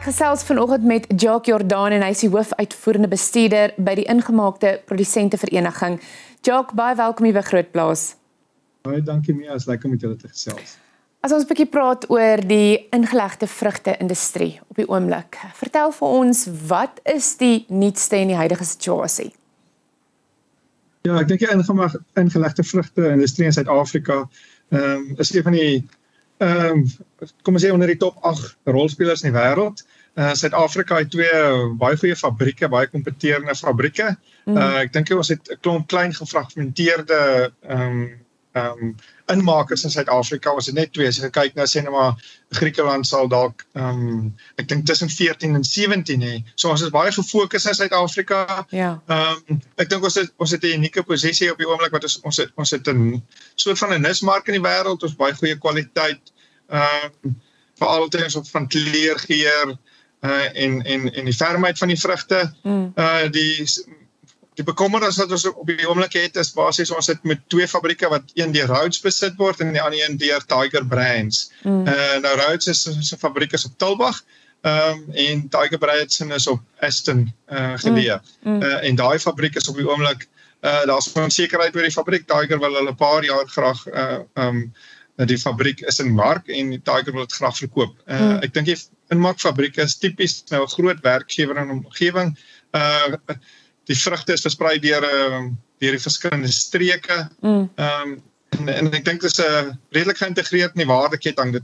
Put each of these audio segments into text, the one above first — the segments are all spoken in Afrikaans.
gesels vanoggend met Jacques Jordaan en hy is die hoofuitvoerende bestuurder by die Ingemaakte Produsente Vereniging. Jacques, baie welkom hier by Grootplaas. Baie dankie Mia, is lekker om met julle te gesels. As ons 'n bietjie praat oor die ingelegde vrugte-industrie op die oomblik, vertel vir ons, wat is die nuutste in die huidige situasie? Ja, ek dink die ingelegde vrugte-industrie in Suid-Afrika is een van die kom ons sê onder die top 8 rolspelers in die wêreld. Suid-Afrika het twee baie goeie fabrieke, baie kompeterende fabrieke. Ek dink ons het 'n klomp klein gefragmenteerde inmakers in Suid-Afrika. Ons het net twee. As jy kyk na sê nou maar Griekeland sal dalk ek dink tussen 14 en 17 hê. So ons is baie gefokus in Suid-Afrika. Ja. Ek dink ons het 'n unieke posisie op die oomblik wat ons het 'n soort van 'n nismark in die wêreld. Ons baie goeie kwaliteit veral ten opsigte van kleurgeur en die fermheid van die vrugte. Die bekommernis wat ons op die oomblik het is basies ons het met twee fabrieke wat een deur Rhodes besit word en die ander een deur Tiger Brands. Nou Rhodes is 'n fabriek is op Tulbagh en Tiger Brands is op Aston geleë. En daai fabriek is op die oomblik daar's onsekerheid oor die fabriek. Tiger wil hulle 'n paar jaar graag die fabriek is in mark en Tiger wil dit graag verkoop. Ek dink die inmaakfabriek is tipies nou 'n groot werkgewer in 'n omgewing. Die vrugte is versprei deur die verskillende streke. En ek dink dit is redelik geïntegreerd in die waardeketting.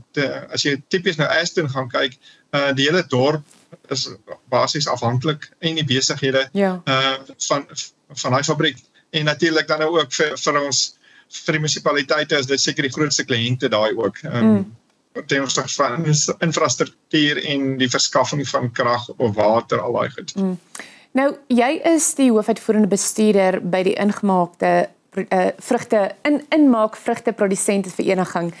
As jy tipies nou Aston gaan kyk, die hele dorp is basies afhanklik en die besighede van daai fabriek. En natuurlik dan nou ook vir die munisipaliteite is dit seker die grootste kliënte daai ook. Ten opsigte van infrastruktuur en die verskaffing van krag of water, al daai goed. Nou, jy is die hoofuitvoerende bestuurder by die Ingemaakte Vrugteprodusente Vereniging.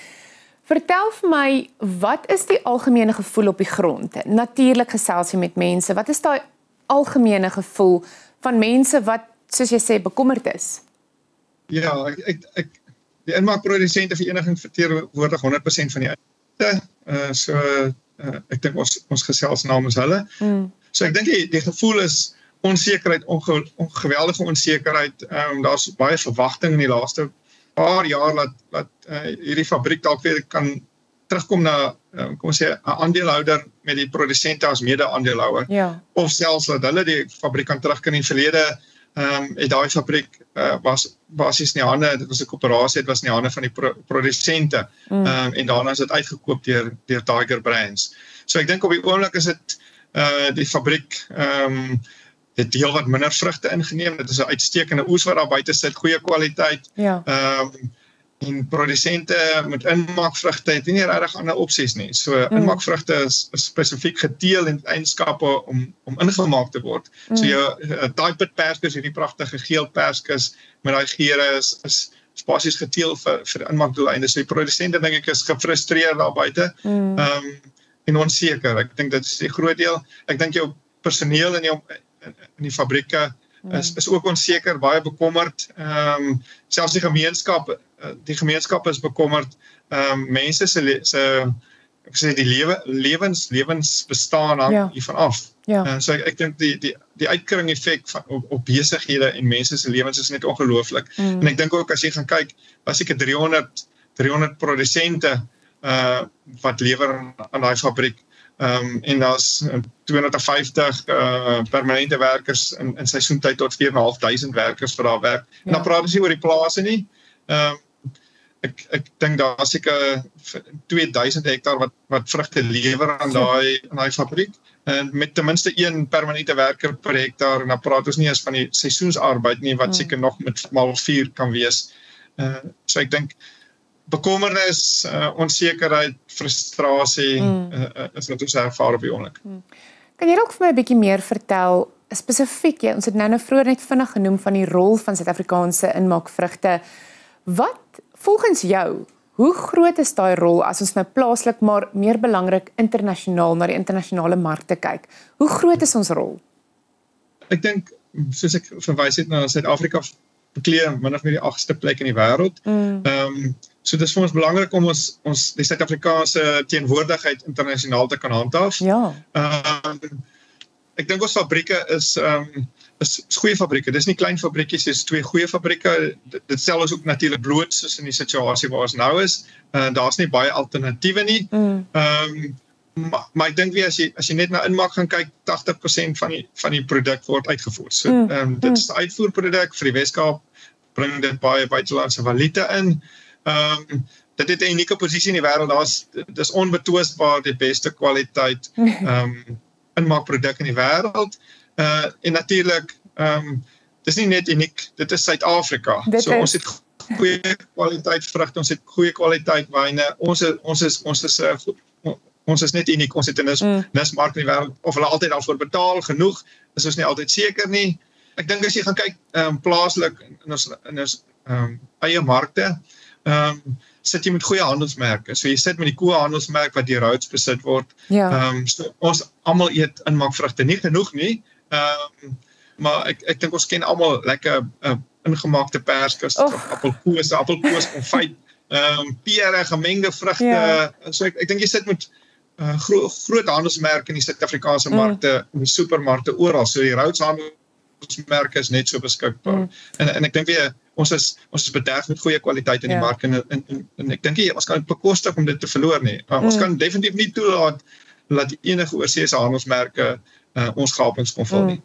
Vertel vir my, wat is die algemene gevoel op die grond? Natuurlik gesels jy met mense. Wat is daai algemene gevoel van mense wat, soos jy sê, bekommerd is? Ja, die Inmaakprodusente Vereniging verteenwoordig 100% van die uitgawes. Ek dink ons gesels namens hulle. So ek dink die gevoel is onsekerheid, geweldige onsekerheid. Daar's baie verwagting in die laaste paar jaar dat hierdie fabriek dalk weer kan terugkom na kom ons sê 'n aandeelhouder met die produsente as mede-aandeelhouer. Of selfs dat hulle die fabriek kan terugkry. In die verlede het daai fabriek was basies in die hande, dit was 'n koöperasie, dit was in die hande van die produsente. En daarna is dit uitgekoop deur Tiger Brands. So ek dink op die oomblik is dit die fabriek het heel wat minder vrugte ingeneem. Dit is 'n uitstekende oes wat daar buite sit, goeie kwaliteit. En produsente met inmaakvrugte het nie regtig ander opsies nie. So inmaakvrugte is spesifiek geteel en eienskappe om ingemaak te word. So jou Taipit perskes, hierdie pragtige geel perskes met daai geure is basies geteel vir inmaakdoeleindes. So die produsente dink ek is gefrustreerd daar buite. En onseker. Ek dink dit is die groot deel. Ek dink jou personeel in die fabrieke is ook onseker, baie bekommerd. Selfs die gemeenskap is bekommerd. Mense ek sê die lewens bestaan hang hiervan af. So ek dink die uitkering effek op besighede en mense se lewens is net ongelooflik. En ek dink ook as jy gaan kyk, was seker 300 produsente wat lewer aan daai fabriek. En daar's 250 permanente werkers in seisoentyd tot 4.500 werkers vir daar werk. En dan praat ons nie oor die plase nie. Ek dink daar seker 2000 hektaar wat vrugte lewer aan daai fabriek. En met ten minste een permanente werker per hektaar. En dan praat ons nie eens van die seisoensarbeid nie, wat seker nog met maal 4 kan wees. So ek dink bekommernis, onsekerheid, frustrasie is wat ons ervaar op die oomblik. Kan jy ook vir my 'n bietjie meer vertel, spesifiek, ons het nou vroeër net vinnig genoem van die rol van Suid-Afrikaanse inmaakvrugte. Wat volgens jou, hoe groot is daai rol as ons nou plaaslik, maar meer belangrik internasionaal na die internasionale markte kyk? Hoe groot is ons rol? Ek dink, soos ek verwys het na Suid-Afrika bekleë min of meer die 8ste plek in die wêreld. So dis vir ons belangrik om ons die Suid-Afrikaanse teenwoordigheid internasionaal te kan handhaaf. Ja. Ek dink ons fabrieke is goeie fabrieke. Dis nie klein fabriekies, dis 2 goeie fabrieke. Dit stel ons ook natuurlik bloot soos in die situasie waar ons nou is. Daar's nie baie alternatiewe nie. Maar ek dink weer as jy net na inmaak gaan kyk, 80% van die produk word uitgevoer. So dit is 'n uitvoerproduk vir die Weskaap, bring dit baie buitelandse valute in. Dit het 'n unieke posisie in die wêreld. Dis onbetwisbaar die beste kwaliteit inmaakproduk in die wêreld. En natuurlik, dis nie net uniek, dit is Suid-Afrika. So ons het goeie kwaliteit vrugte, ons het goeie kwaliteit wyne. Ons is net uniek, ons het 'n nismark in die wêreld, of hulle altyd daarvoor betaal, genoeg, is ons nie altyd seker nie. Ek dink as jy gaan kyk, plaaslik in ons eie markte, sit jy met goeie handelsmerke. So jy sit met die Koa handelsmerk wat deur Rhodes besit word. So ons almal eet inmaakvrugte, nie genoeg nie, maar ek dink ons ken almal lekker ingemaakte perskes, appelkoos, konfyt, pere, gemengde vrugte. So ek dink jy sit met groot handelsmerke in die Suid-Afrikaanse markte, in die supermarkte oral. So die Rhodes handelsmerke is net so beskikbaar. En ek dink weer, ons is bederf met goeie kwaliteit in die mark en ek dink ons kan dit bekostig om dit te verloor nie. Ons kan definitief nie toelaat dat enige oorseese handelsmerke ons gapings kon vul nie.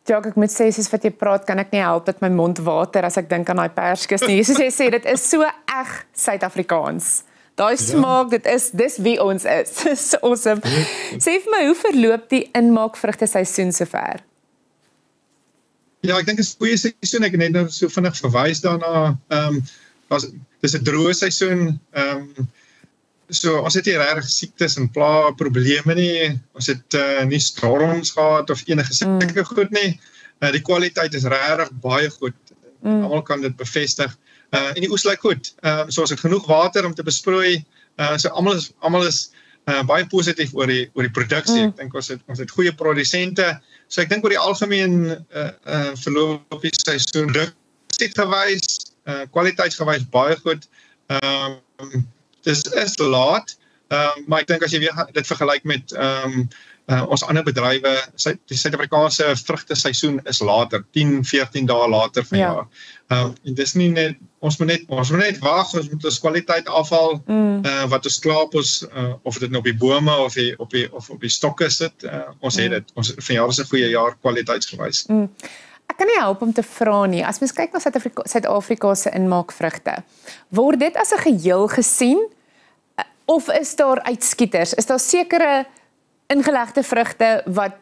Jacques, ek moet sê, soos wat jy praat, kan ek nie help dat my mond water as ek dink aan daai perskes nie. Soos jy sê, dit is so eg Suid-Afrikaans. Daai smaak, dis wie ons is. Dis awesome. Sê vir my, hoe verloop die inmaakvrugte seisoen sover? Ja, ek dink dit is 'n goeie seisoen. Ek het net nou so vinnig verwys daarna. Dis 'n droë seisoen. So ons het hier regtig siektes en probleme nie. Ons het nie storms gehad of enige sulke goed nie. Die kwaliteit is regtig baie goed. Almal kan dit bevestig. En die oes lyk goed. So ons het genoeg water om te besproei. So almal is baie positief oor die produksie. Ek dink ons het goeie produsente. So ek dink oor die algemeen verloop die seisoen produksiegewys, kwaliteitsgewys baie goed. Dis is laat, maar ek dink as jy weer dit vergelyk met ons ander bedrywe, die Suid-Afrikaanse vrugte seisoen is later, 10-14 dae later van jaar. En dis nie net, ons moet net wag, ons moet ons kwaliteit afhaal, wat ons klaar op ons, of dit nou op die bome of op die stokke sit, ons het dit, ons vanjaar is 'n goeie jaar kwaliteitsgewys. Ek kan nie help om te vra nie, as mens kyk na Suid-Afrika se inmaakvrugte, word dit as 'n geheel gesien, of is daar uitskieters? Is daar sekere ingelegde vrugte wat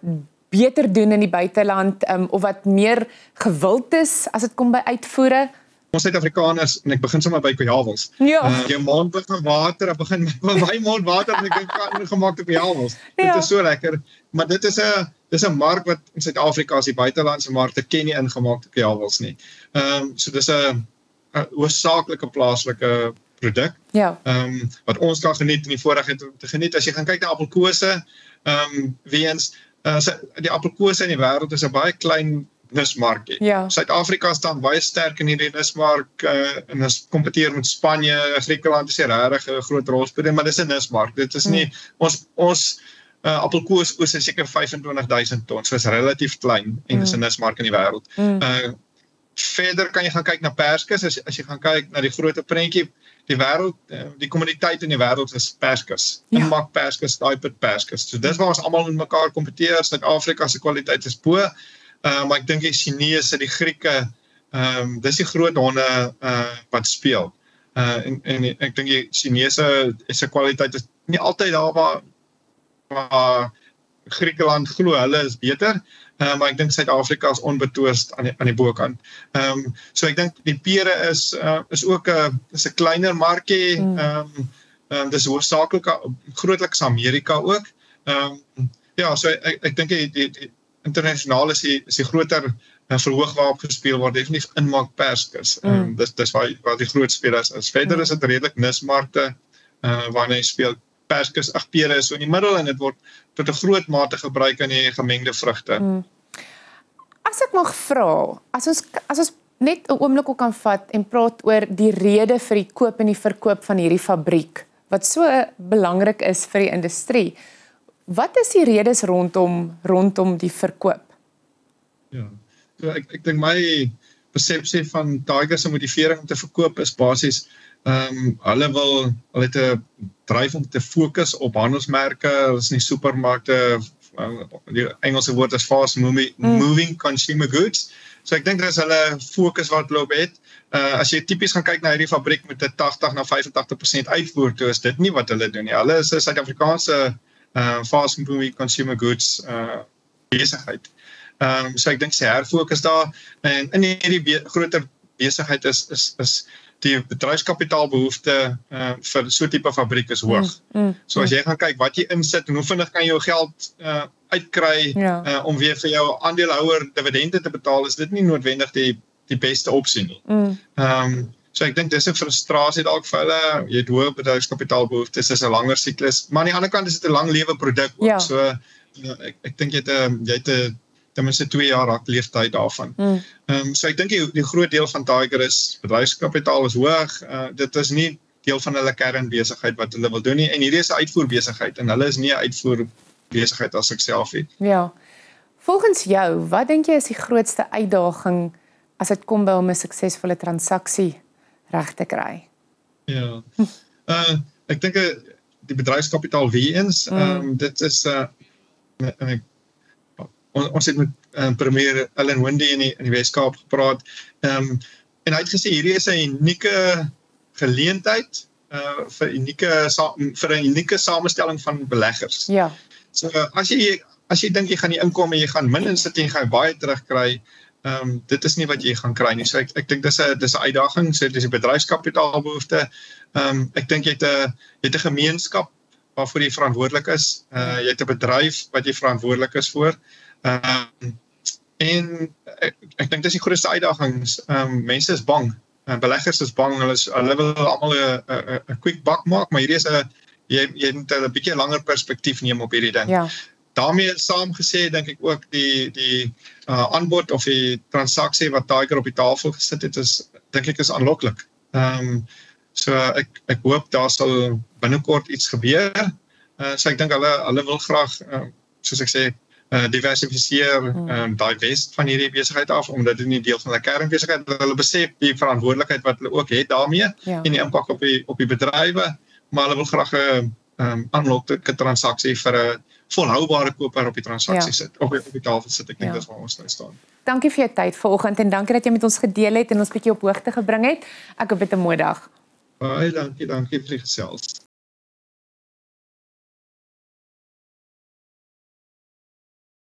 beter doen in die buiteland, of wat meer gewild is as dit kom by uitvoere? Ons Suid-Afrikaners, en ek begin sommer by kojawels. Jou mond begin water, ek begin my mond water en ek dink aan ingemaakte kojawels. Dit is so lekker, maar dis 'n mark wat in Suid-Afrika as die buitelandse markte ken nie ingemaakte kojawels nie. So dis 'n hoosaklike plaaslike produk, wat ons kan geniet en die voorreg het om te geniet. As jy gaan kyk na appelkose, weens die appelkose in die wêreld is 'n baie klein nismarkie. Suid-Afrika staan baie sterk in hierdie nismark, en ons kompeteer met Spanje, Griekeland is regtig 'n groot rolspeler, maar dis 'n nismark. Dit is nie ons appelkoos oes is seker 25,000 ton, so is relatief klein en dis 'n nismark in die wêreld. Verder kan jy gaan kyk na perskes, as jy gaan kyk na die groot prentjie, die wêreld, die kommuniteit in die wêreld is perskes. Inmaak perskes, diaper perskes. So dis waar ons almal met mekaar kompeteer. Suid-Afrika se kwaliteit is bo, maar ek dink die Chinese, die Grieke, dis die groot honde wat speel. En ek dink die Chinese se kwaliteit is nie altyd daar waar Griekeland glo hulle is beter, maar ek dink Suid-Afrika is onbetwist aan die bokant. So ek dink die pere is ook 'n kleiner markie, dis hoofsaaklik grootliks Amerika ook. So ek dink die internasionaal is die groter verhoog waarop gespeel word, definitief inmaak perskes. Dis waar die groot spelers is. Verder is dit redelik nismarkte waarna jy speel. Perskes, pere is so in die middel en dit word tot 'n groot mate gebruik in die gemengde vrugte. As ek mag vra, as ons net 'n oomblik ook kan vat en praat oor die rede vir die koop en die verkoop van hierdie fabriek, wat so belangrik is vir die industrie. Wat is die redes rondom die verkoop? Ja, so ek dink my persepsie van Tiger se motivering om te verkoop is basies, hulle het 'n dryf om te fokus op handelsmerke, hulle is nie supermarkte, die Engelse woord is fast moving consumer goods. So ek dink dis hulle fokus wat hulle op het. As jy tipies gaan kyk na hierdie fabriek met 'n 80 na 85% uitvoer, toe is dit nie wat hulle doen nie. Hulle is 'n Suid-Afrikaanse fast moving consumer goods besigheid. So ek dink sy herfokus daar, en in hierdie groter besigheid is die bedryfskapitaalbehoefte vir so 'n tipe fabriek is hoog. So as jy gaan kyk wat jy insit en hoe vinnig kan jy jou geld uitkry om weer vir jou aandeelhouer dividende te betaal, is dit nie noodwendig die beste opsie nie. So ek dink dis 'n frustrasie dalk vir hulle, jy het hoë bedryfskapitaalbehoeftes, dis 'n langer siklus, maar aan die ander kant is dit 'n lang lewe produk ook. Ja. So ek dink jy het ten minste 2 jaar leeftyd daarvan. So ek dink die groot deel van Tiger is bedryfskapitaal is hoog. Dit is nie deel van hulle kernbesigheid wat hulle wil doen nie, en hierdie is 'n uitvoerbesigheid en hulle is nie 'n uitvoerbesigheid as ek self het. Ja. Volgens jou, wat dink jy is die grootste uitdaging as dit kom by om 'n suksesvolle transaksie reg te kry? Ja. Ek dink die bedryfskapitaal weer eens, dit is ons het met premier Ellen Wendy in die Weskaap gepraat, en hy het gesê hierdie is 'n unieke geleentheid vir 'n unieke samestelling van beleggers. Ja. So as jy dink jy gaan nie inkom en jy gaan min insit en jy gaan baie terugkry, dit is nie wat jy gaan kry nie. So ek dink dis 'n uitdaging, so dis 'n bedryfskapitaalbehoefte. Ek dink jy het 'n gemeenskap waarvoor jy verantwoordelik is. Jy het 'n bedryf wat jy verantwoordelik is voor. En ek dink dis die grootste uitdagings. Mense is bang. Beleggers is bang. Hulle wil almal 'n quick buck maak, maar hierdie is jy moet 'n bietjie langer perspektief neem op hierdie ding. Ja. Daarmee saamgesê dink ek ook die aanbod of die transaksie wat Tiger op die tafel gesit het, dink ek is aanloklik. So ek hoop daar sal binnekort iets gebeur. So ek dink hulle wil graag, soos ek sê, diversifiseer, divest van hierdie besigheid af, omdat dit nie deel van hulle kernbesigheid is. Hulle besef die verantwoordelikheid wat hulle ook het daarmee, en die impak op die bedrywe, maar hulle wil graag 'n aanloklike transaksie vir 'n volhoubare koper op die transaksie sit, op die tafel sit. Ek dink dis waar ons nou staan. Dankie vir jou tyd vanoggend en dankie dat jy met ons gedeel het en ons bietjie op hoogte gebring het. Ek hoop dit 'n mooi dag. Baie dankie vir die gesels.